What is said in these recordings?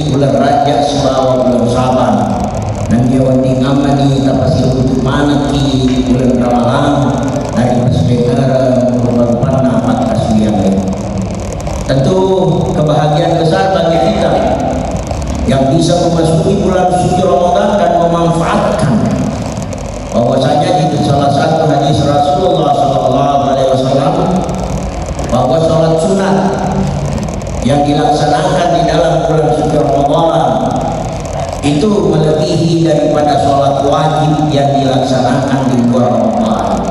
bulan Raja Sebawa bulan Saban dan dia wandi ngamani tapasi untuk manaki bulan Ramalan dari Pasbegara Purbalpana Pakasuyang. Tentu kebahagiaan besar bagi kita yang bisa memasuki bulan suci Ramadan dan memanfaatkan bahwasanya itu salah satu hadis Rasulullah SAW bahwa sholat sunat yang dilaksanakan di dalam bulan suci Ramadan itu melebihi daripada sholat wajib yang dilaksanakan di luar Ramadan.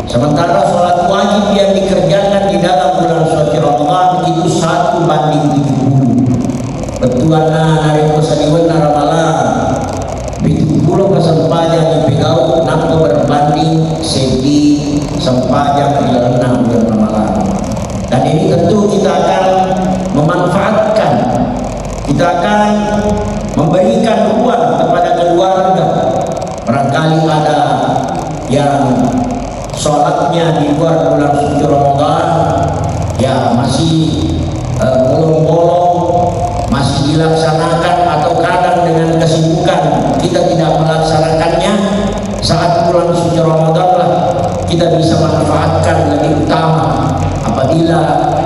Sementara sholat wajib yang dikerjakan di dalam bulan suci Ramadan itu 1:70. Betuana hari posadiwan ramalan 70 kesempatan di pegau nampak berbanding segi sempajang di 6 bulan ramalan. Dan ini tentu kita akan memanfaatkan, kita akan memberikan ruang kepada keluarga. Barangkali ada yang sholatnya di luar bulan suci Ramadan ya masih bolong-bolong, masih dilaksanakan atau kadang dengan kesibukan kita tidak melaksanakannya. Saat bulan suci Ramadan lah kita bisa manfaatkan lebih utama apabila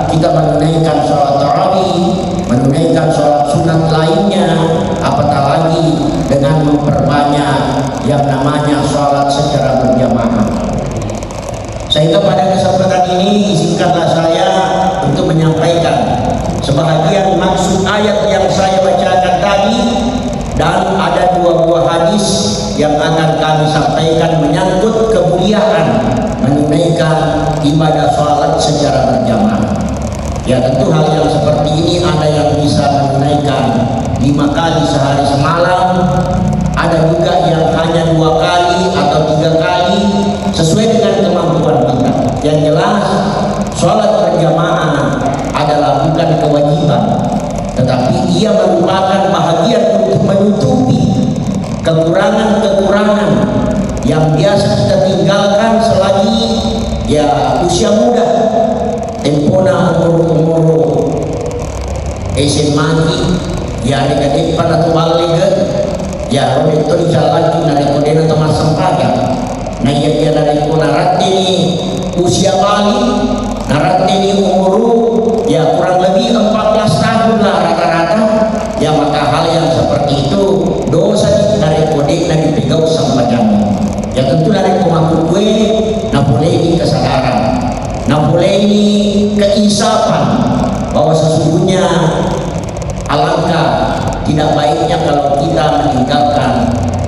kita menunaikan sholat tarawih, menunaikan sholat sunat lainnya, apatah lagi dengan memperbanyak yang namanya sholat secara berjamaah. Sehingga pada kesempatan ini izinkanlah saya untuk menyampaikan sebahagian maksud ayat yang saya bacakan tadi, dan ada 2 buah hadis yang akan kami sampaikan menyangkut kemuliaan menunaikan ibadah sholat secara berjamaah. Ya tentu hal yang seperti ini ada yang bisa menunaikan 5 kali sehari semalam, ada juga yang hanya 2 kali atau 3 kali sesuai dengan kemampuan kita. Yang jelas sholat berjamaah adalah bukan kewajiban, tetapi ia merupakan bahagian untuk menutupi kekurangan-kekurangan yang biasa kita tinggalkan selagi ya usia muda, tempona umur SMA ya dekat depan atau balik ya roda itu dijalan dari kodena atau masam pajak. Nah ia dari konarat ini usia balik, narat ini umur ya kurang lebih 14 tahun lah rata-rata. Ya maka hal yang seperti itu dosa dari kode dari pegau sampajang. Ya tentu dari pemaku gue nah boleh ini kesadaran, nah boleh ini keinsapan bahwa sesungguhnya alangkah tidak baiknya kalau kita meninggalkan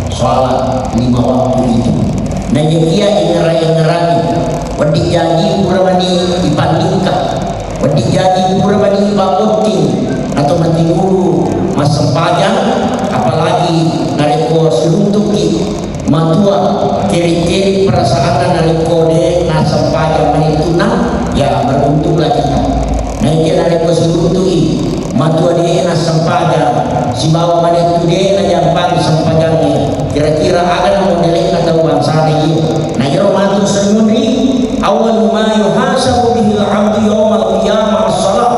sholat 5 waktu itu. Nah dia ingerai-ingerani wadi jadi puramani dibandingkan, wadi jadi puramani bakutin atau mentingulu mas sempajang, apalagi nareko seruntuki matua kiri-kiri perasaan dari kode na sempajang menituna ya beruntunglah kita. Nah dia nareko seruntuki matua dia na sempajang si bawa manitu dia na jampang sempajangnya kira-kira akan modelin atau bangsa ini. Nah ya romatu sermuni awal ma yuhasabu bihil abdu yawmal qiyamah as-salat.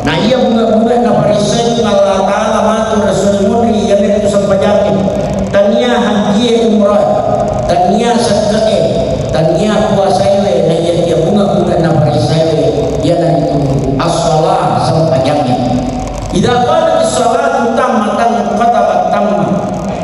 Nah ia bunga-bunga na parisay Allah Ta'ala matu rasul mudri yang itu sempajangnya tania haji umrah, tania sedekah, tania puasa ile. Nah ia bunga-bunga na parisay ya na itu as-salat sempajangnya. Idza qalat as-salatu tammatan qatabat tamma.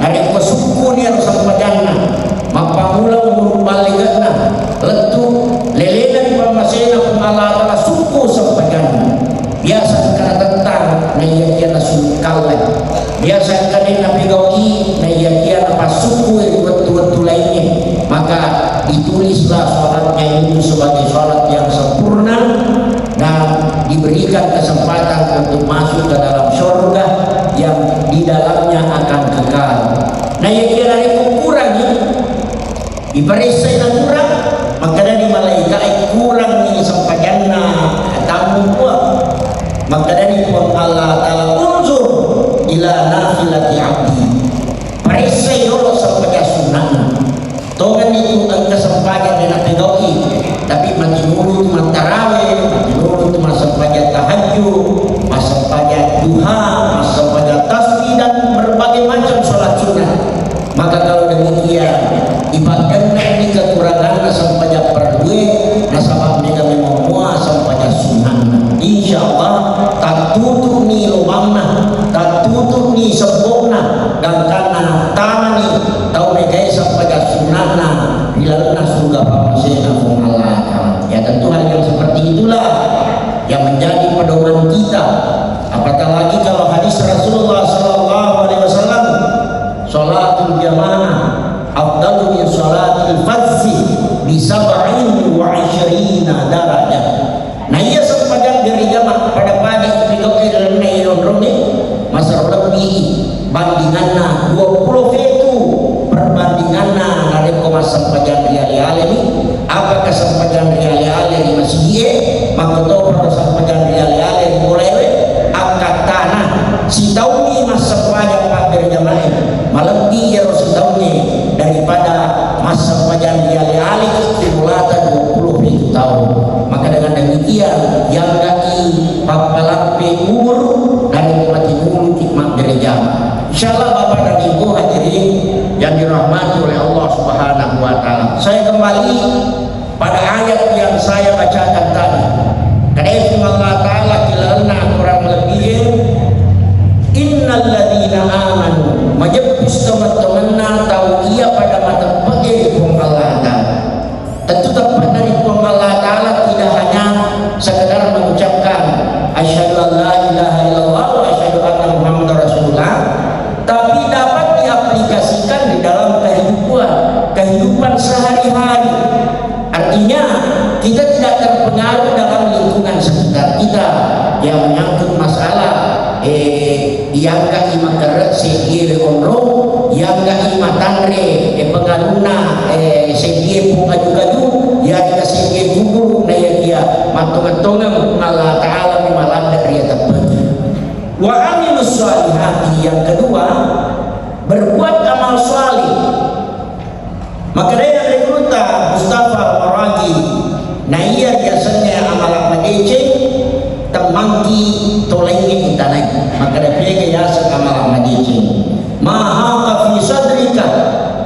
Hari kesuku dia sempajangna mapamula umur baligana letu lelena di pamasena Allah Ta'ala suku sempajangna. Biasa karena tentang na iya kia na sulkalan, biasa karena na pegawi na iya kia na pasuku yang betul-betul lainnya. Maka ditulislah sholatnya itu sebagai sholat yang sempurna dan diberikan kesempatan untuk masuk ke dalam surga yang di dalamnya akan kekal. Nah iya kia na kurang ibarisay na kurang, maka dari malaikat kurang ni sampajanna tamu kuat. Maka dari pun Allah Ta'ala unzur ila nafilati abdi parisay yolo sampaja sunana tongan itu ang kasampajan na pegawi tapi matinulot mantarawe, matinulot masampaja tahajud, masampaja duha, Maka kalau demikian ibadah ini kekurangan sampai perlu nasabah mereka memang muas sampai sunnah. Insyaallah tak tutup ni lubangna, tak tutup ni sempurna dan karena tangan ni tahu mereka sampai sunnahna bila surga pamasena Allah. Ya tentu hal yang seperti itulah yang menjadi pedoman kita. Apatah lagi kalau hadis Rasulullah sallallahu alaihi wasallam, salatul jamaah afdalu min salatil fardhi bi 27 darajah. Nah ia sempadan dari jamaah pada pagi tiga kali dalam ni masa lebih bandinganna 20 itu perbandinganna dari masa sempadan real ini apakah sempadan real di masjid maka to sempadan real di mulai angkat tanah si tauni masa wajah pak dari jamaah melebihi ya si tauni daripada masa sempadan real simulatan 20 tahun. Maka dengan demikian yang daki papalampe umur dan mati mulu hikmat dari jamaah. Insyaallah Bapak dan Ibu hadirin yang dirahmati oleh Allah Subhanahu wa taala. Saya kembali pada ayat yang saya bacakan tadi. Karena Allah taala kilana kurang lebih innal ladzina amanu majabbus teman-temanna tahu ia pada mata pagi Allah taala. Tentu tempat dari Allah taala tidak hanya sekedar mengucapkan asyhadu an la ilaha illallah wa asyhadu anna muhammadar rasulullah, tapi dapat diaplikasikan di dalam kehidupan sehari-hari. Artinya kita tidak terpengaruh dalam lingkungan sekitar kita yang menyangkut masalah yang gak ima keret segi onro, yang gak ima tanre pengaruna segi pungaju-gaju, yang gak segi gugur na dia matung-matungan Allah Ta'ala mimalanda dia tepat. Wa amilus salihati, yang kedua berbuat amal salih. Maka dia rekruta Mustafa Al-Maragi nah ia biasanya amal madece temangki tolengi itanai. Maka dia pega yasa amal madece maha fi sadrika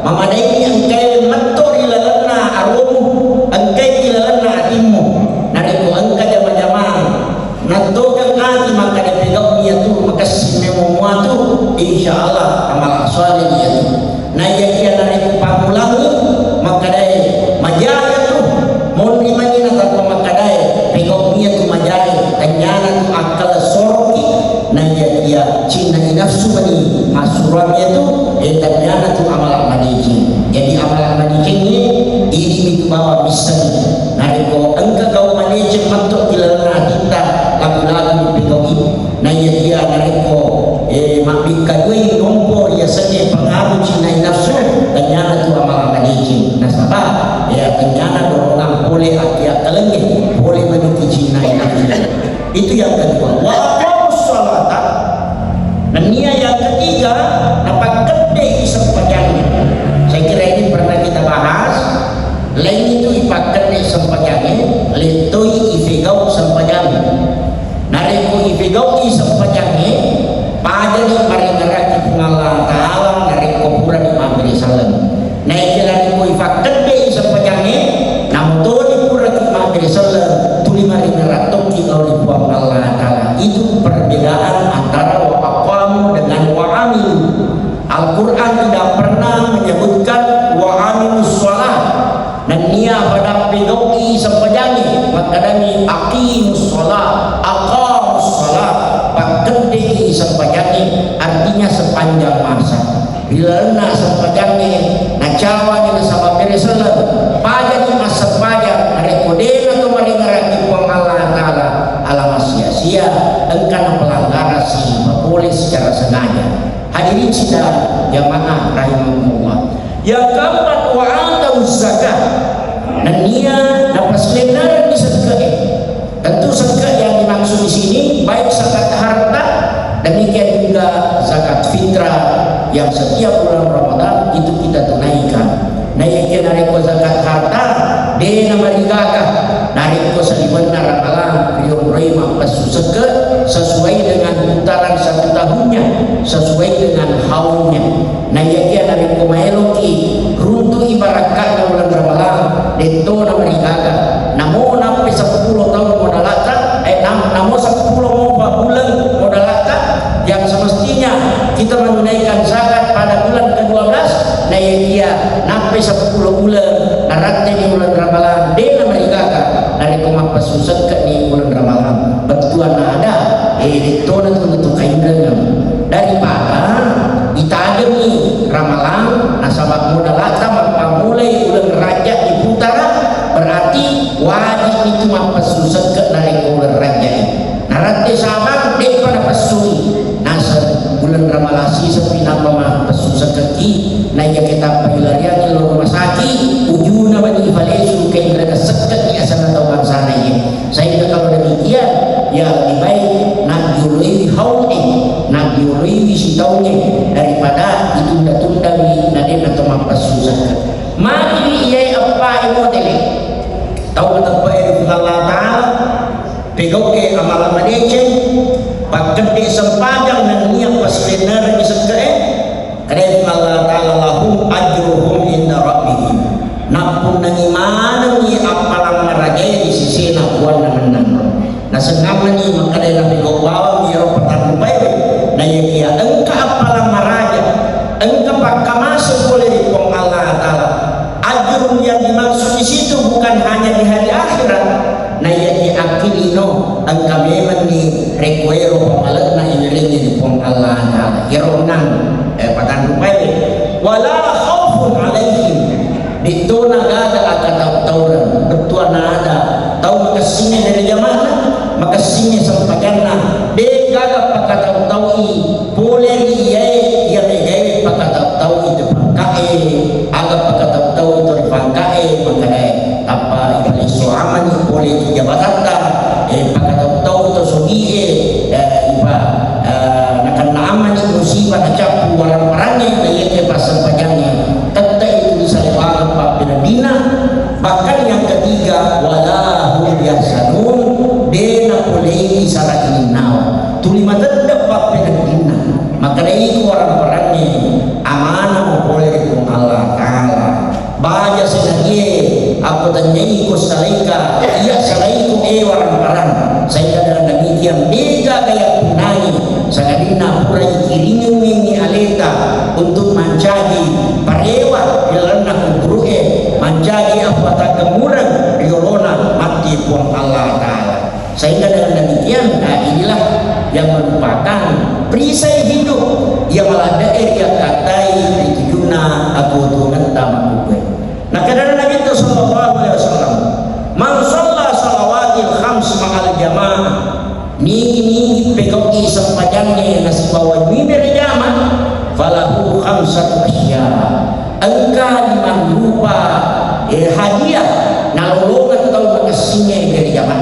mamadai angkai matori lalana arumu angkai lalana atimu nariko angka jama-jama natokan ati maka dia pega dia tu maka simemo muatu insyaallah amal salih dia tu nah ia kia nariko pamulangi maka dia majaya tu mau dimani nak maka dia pega dia tu majaya tanyana tu akal sorki nah ia cina nafsu bani masuramnya tu tanyana tu amal madiji. Jadi amal madiji ni ini bawa misal nariko angka kau madiji mantuk kilana kita lagu-lagu dipegawi nah ia nariko mabika dui nombor ya saja pengaruh cina nafsu tanyana tu amal madiji nasabah ya tanyana dorongan boleh akia kalenge boleh menuki cina nafsu. Itu yang kedua. Wa aqamus sholata. Dan nia yang ketiga dapat gede sempajangnya. Saya kira ini pernah kita bahas. Lain itu ipakan sempajangnya, letoi ifegau sempajangnya. Nareko ifegau sempajangnya, pada di maringaraki pengalang ta'ala nareko pura di mabri salam. Naik nareko ipakan sempajangnya, namun di pura di mabri salam tuli maringaratok kau di buang Allah ta'ala. Itu perbedaan antara wa'aqamu dengan wa'amilu. Al-Quran tidak pernah menyebutkan wa'amilus sholat dan niat pada pedoki sepedangi maka dami aqimus sholat aqamus sholat pakendeki sepedangi artinya sepanjang masa bila nak sepedangi nak cawa dengan sabab beresalah pada di masa pada rekodena atau maringaraki buang Allah ta'ala alamat sia-sia engkau pelanggaran si boleh secara sengaja. Hadirin sidang jamaah rahimahumullah. Yang keempat wa'atau zakat. Dan dia dapat selenaran di sedekah. Tentu sedekah yang dimaksud di sini baik zakat harta demikian juga zakat fitrah yang setiap bulan Ramadan itu kita tunaikan. Nah yang nariko zakat harta dia nama digagah nariko saliban narapalang riung rima pasu seke sesuai dengan putaran satu tahunnya, sesuai dengan haulnya. Nah ia dari kumaeloki runtuh ibarat kata bulan Ramadan dento na merikaga namo nampe 10 tahun modalata namo 10 bulan modalata yang semestinya kita menunaikan zakat pada bulan ke-12. Nah ia nampe 10 bulan narate di bulan Ramadan dena merikaga dari kumapa susat ke di bulan Ramadan betuan ada dento na tuh kaindan daripada itademi ramalan nasabak modalata mulai bulan raja diputara berarti wajib itu mampasusat ke dari bulan raja narate sabang dek pada pasui nasa bulan ramalasi sepi nama mampasusat kaki naya kita pagilarian di rumah sakit ujuna bagi valesu kayak mereka sekat di asal atau bangsa naya saya kalau demikian ya lebih baik nak diului hauli nak diului sitaunya daripada ditunda-tunda di naden atau mampasusat mari ia apa model tahu betapa Allah Ta'ala pegau ke amalan manece pagkende sempadan ng niya paslenar ni sakay kaya Allah Ta'ala lahum ajruhum inda rabbihim napun nangimanang ni apalang maragay di sisi na buwan naman naman nasangaman ni makadala pegau bawang iro patanupay na iya engka apalang maraja engka pagkamasok boleh di pong Allah Ta'ala. Ajrun yang dimaksud di situ bukan hanya di hari akhirat. Na iya diakilino ang kameman ni rekwero pamalag na iniringi di pong Allah Ta'ala. Ironan patan rupay wala khawfun alaihim dito nagada akataw-tawran betua na ada tahu makasingin dari jamaah makasingin sa pagana de gaga pakataw-tawi boleh iyay iya megay pakataw-tawi ito pangkae aga pakataw-tawi ito pangkae pangkae apa ibaliso aman boleh jabatata pakataw-tawi ito sugiye iba nakanaaman ito musibah na capu walang marangnya na iya pasang panyangnya tanda itu bisa lewangan pak pinadina. Bahkan yang ketiga wala hum yahsanun dena polei sarakin nawa tulima tanda pak pinadina maka itu orang-orangnya amanah boleh dengan Allah Ta'ala baja sengaja aku tanyai ko salika iya salaiku orang-orang saya dalam demikian beda gaya punai sangadina purai kiringin ini aleta untuk mencari parewa ilana kubruhe mencari apa tak kemurang riolona mati puang Allah Ta'ala sehingga dengan demikian inilah yang merupakan perisai hidup yang malah daerah katai ritujuna atau tungan tamakukwe nah kadang Nabi itu sallallahu alaihi wasallam man shalla salawatil khams ma'al jamaah ni pegau isang pajangnya nasi bawa mimir jamaah falahu khamsatu asya engka liman rupa hadiah nalolongan atau makasihnya dari zaman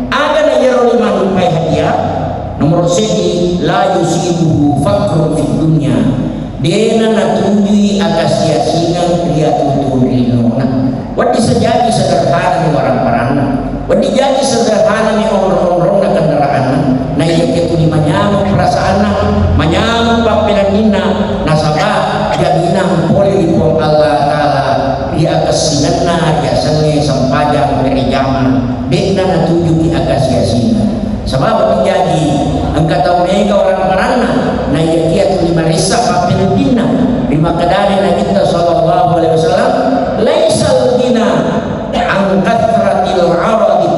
ada na yaro liman rupa hadiah nomor segi la yusibuhu fakrun fi dunya dena natujui akasia singang pria tutun rinona wadi sejadi sederhana ni orang-orang wadi jadi sederhana ni orang-orang na kendaraan na iya ketu ni manyamu perasaan manyamu papelanina nasabah jadinan poli di pong Allah Ta'ala dia kesinana biasanya sampajang dari zaman dena natuju di akasia singang sebab jadi engkau tahu mereka orang-orang na iya dia tu lima risa papelanina lima kadari na kita sallallahu alaihi wasallam laisal dina an kathratil aradi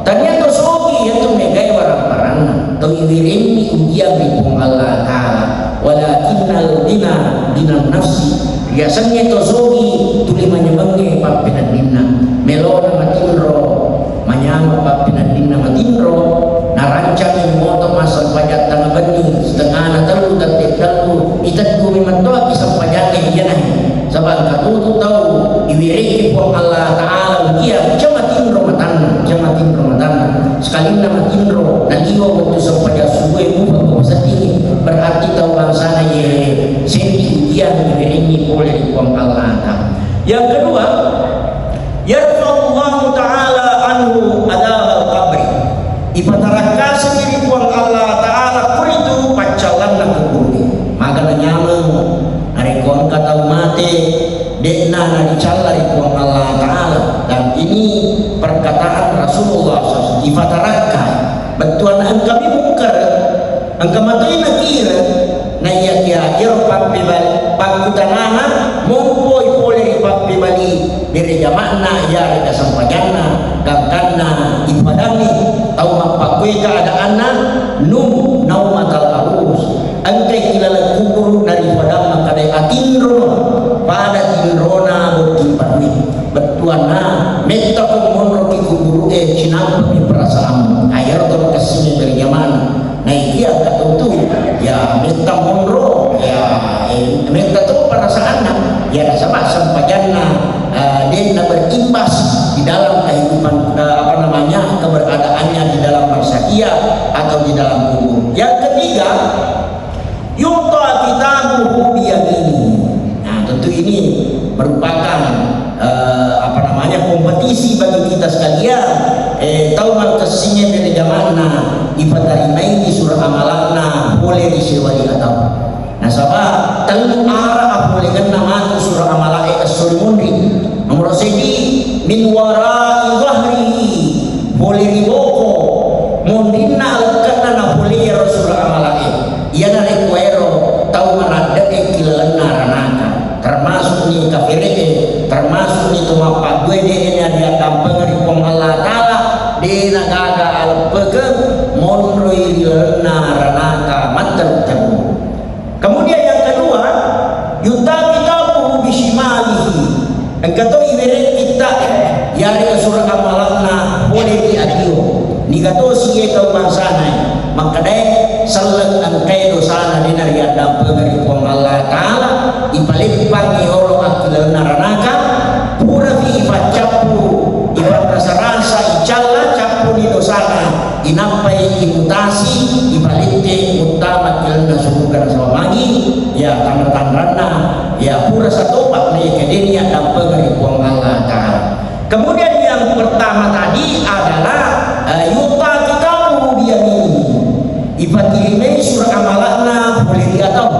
tanya to sogi itu megai orang-orang to iwirini ujian di pong Allah Ta'ala walakinnal dina dinan nafsi biasanya to sogi tuli manyebenge papelanina melona matinro manyama papelanina matinro narancang yang moto masal pajak tanah bening setengah na telu tertib telu itat bumi mentoa kisah pajaknya iya nahi sabang katutu tahu iwiriki pun Allah Ta'ala ujian jamatin romatan sekali nama tinro dan iwa waktu sempajak suwe muka kumsati berarti tahu bangsana ye senti ujian iwiriki boleh di pun Allah Ta'ala. Yang kedua yarfa'allahu ta'ala anhu adab al-qabri ipataraka sendiri puang Allah Tapi nakira na iya kira pagkutanana mongpoy pole ipapibali beri jamakna ya reda sampajanna gangkanna ipadani tau mapakwe keadaanna num naumatal arus angkai kilala kubur daripada makadai atinro pada tinrona bertimpanwi betuana metta kumonro ki kuburu cinang di perasaan ayar to kasih dari zaman naik dia kata tu ya metta monro ya metta tu perasaan ya sama sampajanna dia nak berimbas di dalam kehidupan keberadaannya di dalam marsahiyah atau di dalam kubur. Yang ketiga, yuta kitabuhu biyamini. Nah, tentu ini merupakan kompetisi bagi kita sekalian. Tahu markasinya dari zamanna ifatarimaini surah amalakna boleh disewali atau nasabah telu arah boleh kan nama surah amalai as-sulmundri nomor segi min wara'i zahrihi boleh riboko mundinna alkanna na boleh ya surah amalai ia na rekwero tahu manada kilana ranaka termasuk ni kafireke termasuk ni tumapa dua ini dia tampang ripong Allah Ta'ala di nagaga al-pegem monroi lena ranaka matertabu. Kemudian yang kedua yutabitabu bishimalihi engkato ibere kita yari surah amalakna boleh diadio nigato siye kau bangsana makadai salat angkai dosana di nariya dampang ripong Allah Ta'ala ipalipang iolo akilana ranaka pura fi ifacapu ibat rasa-rasa icalla capu di dosana inampai imutasi ibalite utama kilana subukan sawamagi ya tamat-tamatna ya pura satopak nih kedenia dampang ripong Allah Ta'ala. Kemudian yang pertama tadi adalah yuta kitabu biyamini ifatirime surah amalakna boleh diatau.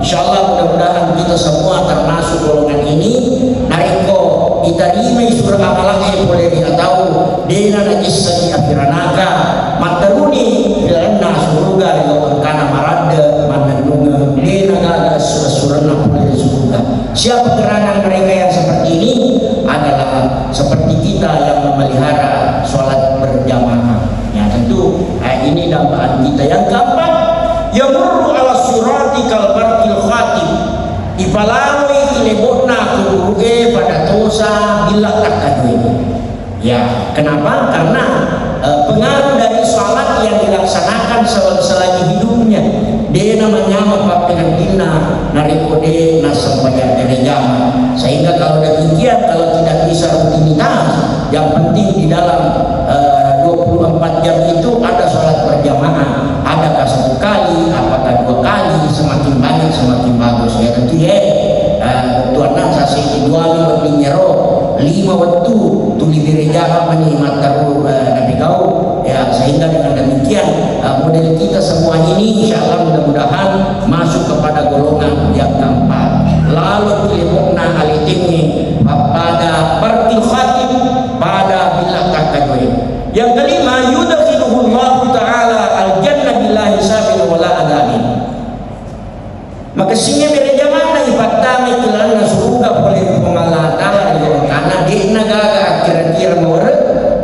Insyaallah mudah-mudahan kita semua termasuk golongan ini nariko itarime surah amalakna boleh diatau dena najis di akhiranaka mataruni bilana surga dengan kana marada mananunga dena gaga surah-surahna boleh surga. Siapa gerangan mereka yang seperti ini adalah seperti kita yang memelihara sholat berjamaah. Ya tentu ini dambaan kita. Yang keempat, yamurru ala surati kal barqil khatib. Ipalalui ilebotna kuruge pada tosa bila takadui. Ya, kenapa? Karena pengaruh dari sholat yang dilaksanakan selagi hidupnya. Dia namanya mapapirina narikode nasampaya derejama. Sehingga kalau demikian, kalau tidak bisa rutinitas, yang penting di dalam 24 jam itu ada sholat berjamaah. Adakah satu kali, apakah dua kali, semakin banyak semakin bagus. Ya tentu ya. Tuan sasi dua berlinyero 5 waktu tuli gereja menikmat taruh nabi kau ya sehingga dengan demikian model kita semua ini insyaallah mudah-mudahan masuk kepada golongan yang keempat. Lalu kilimukna alitingi pada partil khatib pada bilah takadui. Yang kelima yudkhiluhullahu ta'ala al-jannah bila hisabin wala adabin. Maka sini bereja mana ibatami kilana surga boleh Allah Ta'ala karena di negara kira-kira mawar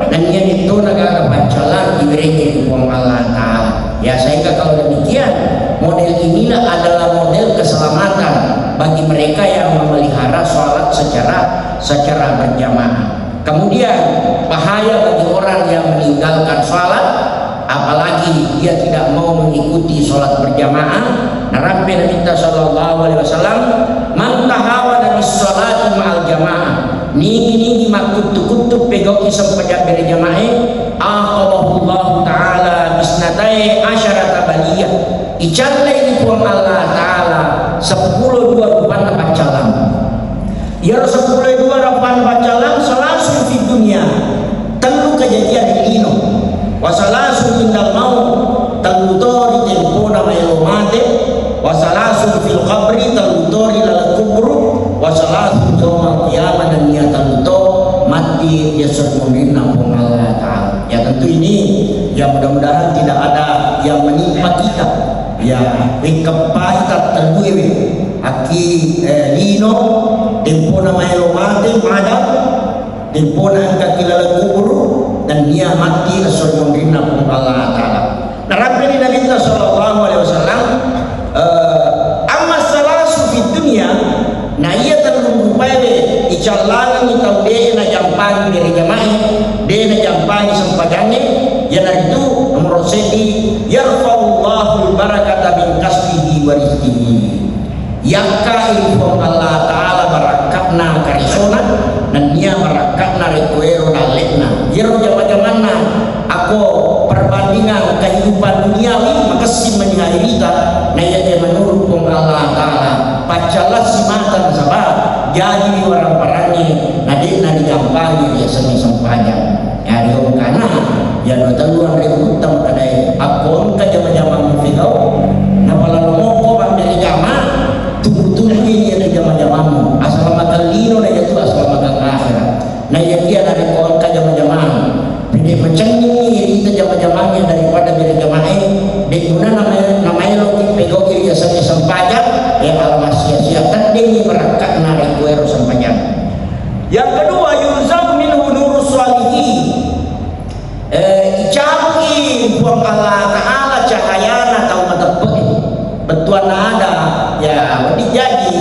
dan yang itu negara pancalan diberinya di Allah Ta'ala. Ya sehingga kalau demikian model inilah adalah model keselamatan bagi mereka yang memelihara sholat secara berjamaah. Kemudian bahaya bagi orang yang meninggalkan sholat, apalagi dia tidak mau mengikuti sholat berjamaah. Nabi kita sallallahu alaihi wasallam man tahawana bis sholati ma'al jamaah nini makutu pegoki sampaja berjamaah aqallahu ta'ala bisnatai asyarata baliyah icalle ini pun Allah Ta'ala 10 dua rupan bacalan ya 10 dua rupan bacalan salasun fi dunia telu kejadian di ino wasalasun indal maut telu tori tempona maelo mate wasalasun fil qabri telu tori lal kubru wasalasun yaumal qiyamah dan dia telu mati yasur mu'minna pun Allah Ta'ala. Ya tentu ini ya mudah-mudahan tidak ada yang menimpa kita ya wikapai tak terduwe aki lino tempo na mayro mate madam tempo na angka kilala kuburu dan dia mati asyong rina pun Allah Ta'ala. Narapin ni Nabi sallallahu alaihi wasallam amma salasu fi dunia na iya terlalu pede icalangan ni tau de na jampang dari jamaah de na jampang sempadannya ya itu nomor sedi yarfa'ullahu barakata min kasbihi wa rizqihi yakka ilmu Allah Ta'ala barakatna karisona dan dia barakatna rekoero dalekna yero jama-jamana aku perbandingan kehidupan duniawi makasih menyairita na ia menurut Allah Ta'ala pacalah simatan sabah jadi orang-orangnya nadina digampangi dia seni sempanya ya diom kana ya no taluan rekutam kadai aku ka jama-jama mufidau na pala moko bang dari jama tubuh-tubuh ini ada jama-jamamu asal makalino na itu asal makal akhirat na dia dari kawan ka jama-jama ini mencengi itu jama-jamanya daripada bila jamaah di guna namanya lo pegau kiri jasanya sempajak ya alamat sia-sia tanding merakat narik kuero sempajak. Yang kedua yuzam minhu nurus salihin icapi buang Allah Ta'ala cahayana tau matapek betuan ada ya wadi jadi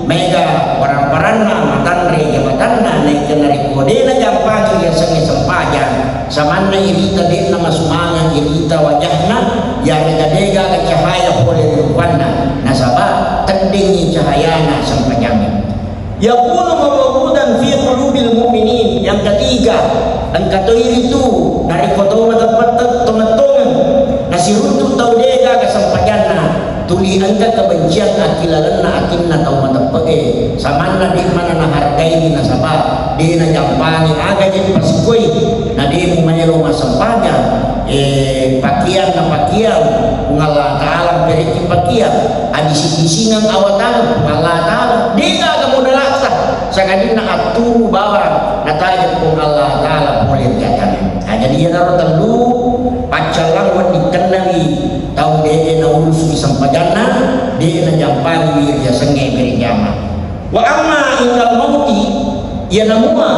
mega orang-orangna matanre jabatanna naik narik kodena jampang ya sange sempajak samana irita de nama sumanga irita wajahna ya dega ke cahaya boleh rupanna nasaba tendingi cahayana sempajak. Yakunu mawudan fi qulubil mu'minin. Yang ketiga angkatoir itu dari kotoma dapat tomatongan nasiruntu taudega kasampajanna tuli angka kebencian akilalana akinna tau matapake samana di mana na hargai nasaba di na jampangi aga jadi pasikoi na di mayro masampaja pakaian na pakaian Allah Ta'ala beriki pakaian adisi-disingan awatan Allah Ta'ala dega kamu dalaksa sakadina aturu bawa natanya pun Allah Ta'ala boleh diatakan. Nah, jadi ya naruh telu pacalang wan dikenali tau dede na ulus sampajana dede na jampang wirya senge gerijama wa amma ingal mauti ya namua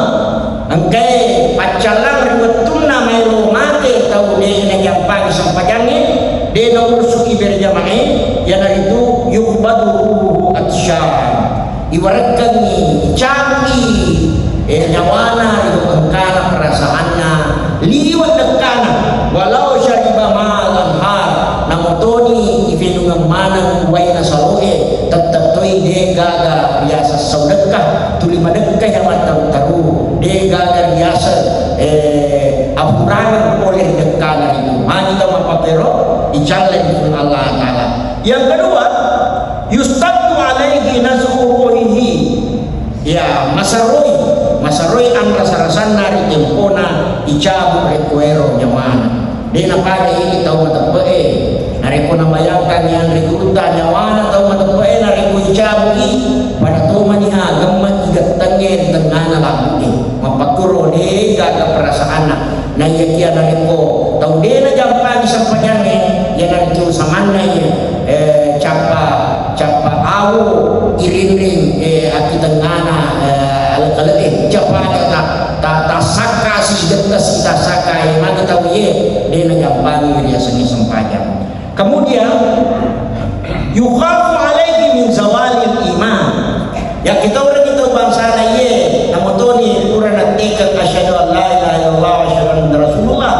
angkai pacalang riwatuna mayro mate tau dede na jampang sampajane dede na ulus gerijama ya naritu yukbadu atsyam ibaratkan ni canggih nyawana itu engkana perasaannya liwat dekana walau syariba malam har namotoni ifenungan mana waina saloe tetap toi de gaga biasa saudekah tuli madekah yang matau taru de gaga biasa apurangan oleh dekana itu mani kama papero icalen Allah Ta'ala. Yang kedua yustadu alaihi nazruhi ya masaroi ang rasa-rasan nari tempona icabu requero nyawana dena pada ini tau matape nari ko namayangkan yang rikuta nyawana tau matape nari ko icabu pada to maniha gamma igatange tengana labu mapakuro de gaga perasaana na yakia nari ko tau dena jampan sampanyane ya nari tu samana capa awu iring aki tengana al-qalbi capa ta saka si detas ta saka mana tahu ye dena jampang dia seni sempajang. Kemudian yukhafu alaihi min zawalil iman ya kita orang itu bangsa na ye namotoni urang natika asyhadu an la ilaha illallah wa asyhadu anna rasulullah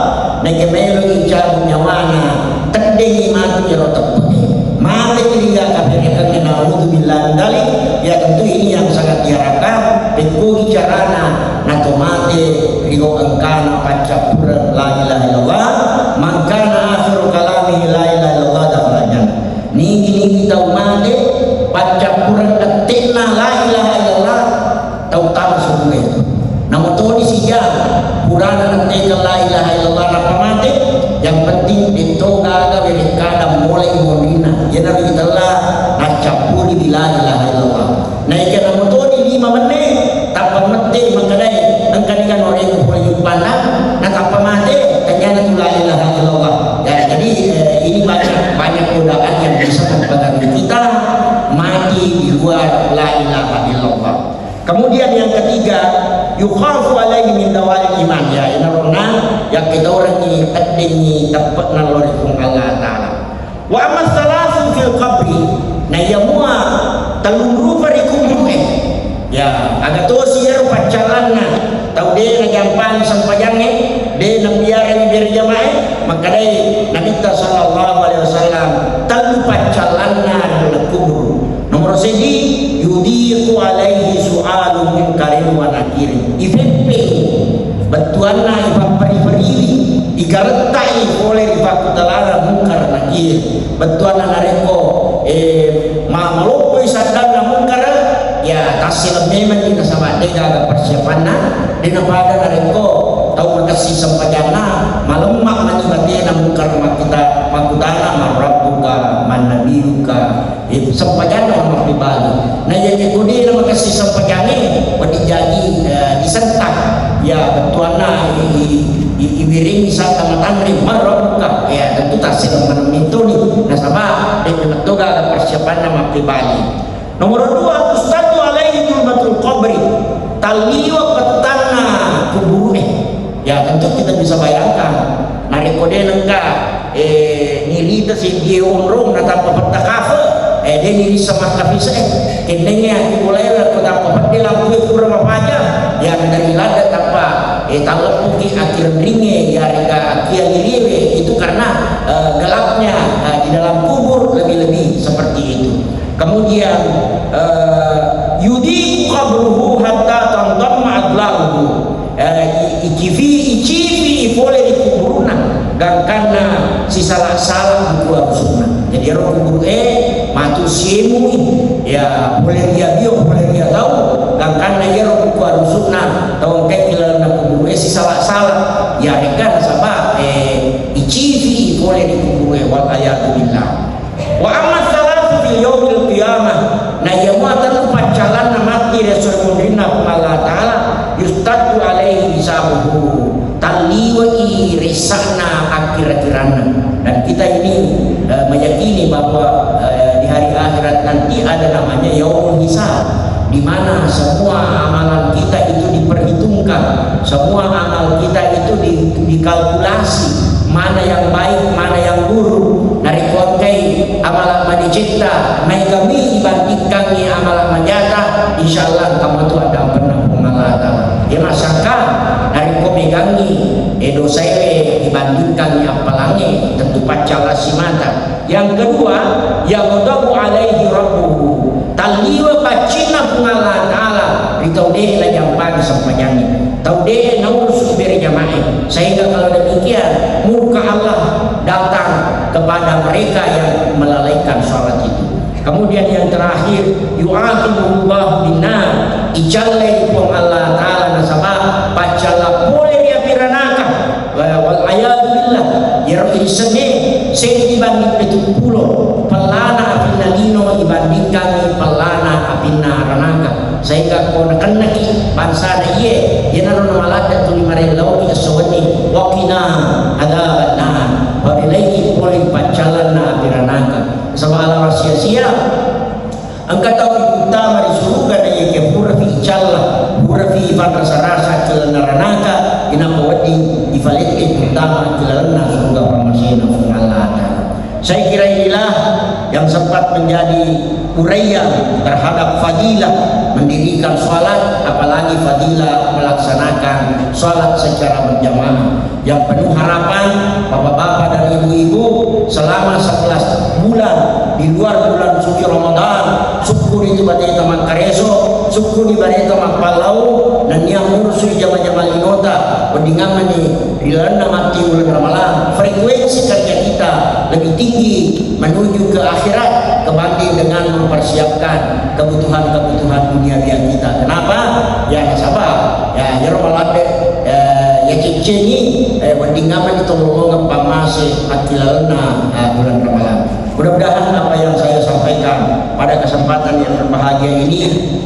na kemelo ijabu nyawana tendeng iman jero tepe mate tinggal kafir yang naudzu billahi dalik ya tentu ini yang sangat diharapkan pekugi carana nato mate rio engkana pacapura la ilaha illallah mangkana akhiru kalami la ilaha illallah dakhalanya niki tau mate pacapura ketina la ilaha illallah tau tahu semua itu namun toni sija purana ketika la ilaha illallah napa mate yang penting ditoga aga berikada mulai morina ya nabi kita lah nacapuri bila ilaha illallah naikkan namutoni 5 menit tanpa mati mengkadai engkanikan orang yang boleh jumpa nak tanpa mati ternyata la ilaha illallah ya, jadi ini banyak godaan yang Kemudian yang ketiga, yukhafu alaihi min dawal iman, ya inarona yang kita orang ni tadini dapat nalori kung Allah Taala. Wa amma salasu fil qabri, na yamua talungru parikum ya agak tu siar pacalanna tau de na jampan sampajange de na biara biar jamaah maka dai Nabi sallallahu alaihi wasallam talu pacalanna dalam kubur. Nomor sedi yudiqu alaihi su'alun min karim wa nakir, ifepe batuanna ipapari-pari igaretai oleh ipakutalara mungkar nakir batuanna nareko malopoi sadana mungkar ya tasil memang kita sama dega agak persiapanna dina pada nareko tau makasih sampajana malemak manimatena mungkar makita makutana marabbuka manabiyuka sampajana makibali nah jadi kudi na makasih sampajane wadi jadi disentak ya betuana ibiring saka matandri marabbuka ya tentu tasil menemituni nah sama dina toga agak persiapanna makibali. Nomor 2, ustadu alaihi tulbatul qabri, taliwa petana kubur ya tentu kita bisa bayangkan narikode nengka nilita si dia umrung na tanpa peta kafe dia nili sama kafisa kendengnya mulai lah kota pepet lampu kurang apa aja yang dari lada tanpa talapuki akhir ringe ya reka akhir diriwe itu karena gelapnya di dalam kubur lebih-lebih seperti itu. Kemudian yudi qabruhu hatta tandamma adlahu ikifi ipole di kuburuna gangkana si salah-salah buku absuna jadi roh kubur matu siemu ya boleh dia bio boleh dia tahu gangkana ya roh buku absuna tahu kayak kilana kubur si salah-salah ya rekan sama ikifi ipole di kubur wal ayatu billah. Wa amma salatu fil yaumil qiyamah na yamatan pacalan mati rasul mudina Allah Taala yustadu alaihi bisabuhu taliwi risana akhir-akhirana dan kita ini meyakini bahwa di hari akhirat nanti ada namanya yaumul hisab di mana semua amalan kita itu diperhitungkan, semua amal kita itu dikalkulasi mana yang baik, mana yang buruk. Dari kuangkai amalan madicipta, mai kami dibandingkan ni amalan majata, insyaallah kamu tu ada pernah pengalatan. Ya masaka dari kau megangi dosa dibandingkan ni apalangi tentu pacala si mata. Yang kedua, yang ghadabu alaihi rabbuhu, taliwa pacina pengalaan Allah ditaude la jampan sampajani. Taude naurus beri jamaah sehingga kalau demikian muka Allah datang kepada mereka yang melalaikan sholat itu. Kemudian yang terakhir yu'aqibullahu binnar ijallai pun Allah Ta'ala nasabah pacala boleh dia piranaka wal ayadu billah ya isene saya dibanding itu pulau pelana apina lino dibandingkan pelana apina ranaka sehingga kau nak naki bangsa na iye yana no malada tu limare lawi aswani waqina ada na wabilaihi boleh pacalan na piranaka sama ala sia-sia angkat tahu utama di surga dan yang pura fi icalla pura fi rasa ke naranaka ina mawadi ifalit utama ke surga pamasina Allah. Saya kira inilah yang sempat menjadi uraian terhadap fadilah mendirikan sholat, apalagi fadilah melaksanakan sholat secara berjamaah yang penuh harapan bapak-bapak dan ibu-ibu selama 11 bulan di luar bulan suci Ramadan syukur itu badai taman kareso syukur di badai taman palau dan yang urusui jamaah-jamaah linota berdingaman di dalam mati bulan Ramadan frekuensi kerja kita lebih tinggi menuju ke akhirat kebanding dengan mempersiapkan kebutuhan-kebutuhan dunia kita. Kenapa? Ya sabar. Ya Ramadan ya cicini berdingaman itu lolongan pamase akilalna bulan Ramadan. Mudah-mudahan apa yang saya sampaikan pada kesempatan yang berbahagia ini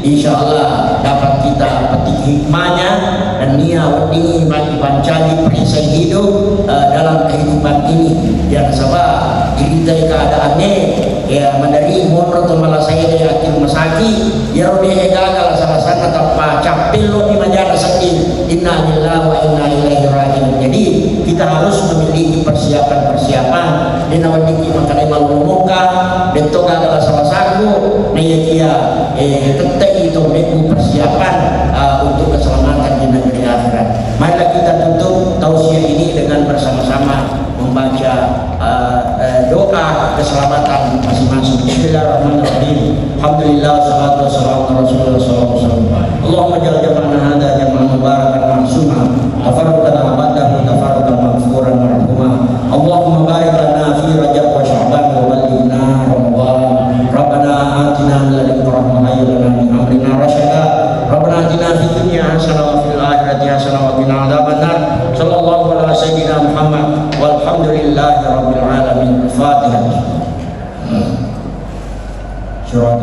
insyaallah dapat kita petik hikmahnya dan niat ini bagi pancali perisai hidup dalam kehidupan ini yang sabar diri keadaannya ya mendari mohon malah saya dari akhir masaki ya roh dia gagal salah sana belok di majalah sakit, inna lillahi wa inna ilaihi raji'un. Jadi kita harus memiliki persiapan-persiapan di nawadiki makanya malumuka bentuk adalah salah satu meyakia tetap itu memiliki persiapan untuk keselamatan di negeri akhirat. Marilah kita tutup tausiah ini dengan bersama-sama membaca doa keselamatan masing-masing. Bismillahirrahmanirrahim. Alhamdulillah, salatu wassalamu ala Rasulillah sallallahu alaihi wasallam. Allahumma ja'al jama'ana hadza jam'an mubarakan ma'suma, tafarraqana ba'dahu tafarraqan maghfuran marhuma. Allahumma barik lana fi Rajab wa Sya'ban wa ballighna Ramadan. Rabbana atina min ladunka rahmatan wa hayyi lana min amrina rasyada. Rabbana atina fid dunya hasanah wa fil akhirati hasanah wa qina adzabannar. Sallallahu ala sayyidina Muhammad walhamdulillahi rabbil alamin. Al-Fatihah. Surah